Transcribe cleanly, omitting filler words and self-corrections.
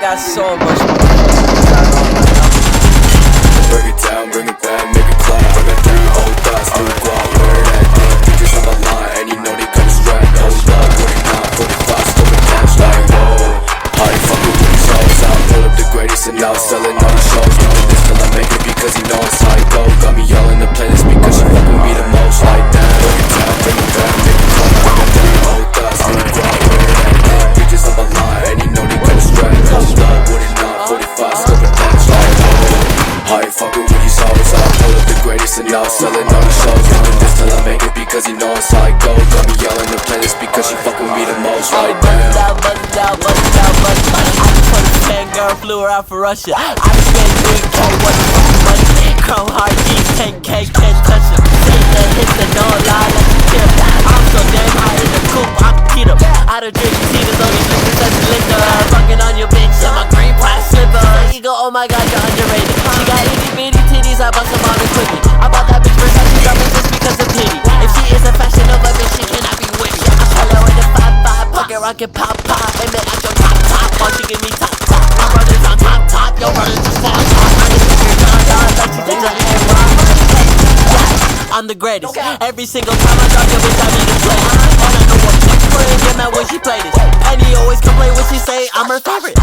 got so much more. Break it down, bring it back, make it clap. I got 3 old thoughts, new guap, where that damn bitches on my line, and you know they come strapped. Hold up, working out, 45, scoping cash like whoa. How they fucking with these hoes? I pull up the greatest and now selling all the shows. Doing this till I make it because he know it's how it go. Got me all in the playlist because she fuck with me the most like that. Break it down, bring it back, make it clap. I got 3 old thoughts, new guap, where that damn bitches on my line, and you know they come strapped. Hold up, working out, 45, scoping cash like whoa. How you fucking with these hoes? I pull up the greatest and now selling all the shows. Doing this till I make it because he know it's how it go. Got me all in the playlist because she fuck with me the most like Buzz that. it out, buzz it out, buzz it out, buzz it out. I just put a fangirl, flew her out for Russia. I just spent 3K, what the fuck money? Chrome hard G's, 10K, can't touch it. Take the hits and don't lie, let you kill. I'm so damn high in the coop, I'm keto. I don't drink Tito's, only liquor, such a liquor. I'm fucking on your bitch, I'm a green pie slipper. You go, oh my god, you're underrated. She got itty bitty titties, I bust them on her quickly. I bought that bitch Versace garment just because of pity. If she is a fashion Nova, bitch, she cannot be witty. I tell her with a 5-5, pocket rocket pop pop, and then at your top, while she give me top. My brother's on top, your brother's just on top. I just think you're done, like she thinks I'm in wrong. I'm the greatest. Every single time I drop your bitch, I need a play. And I know what bitch for it, get mad when she play this. And he always complain when she say I'm her favorite.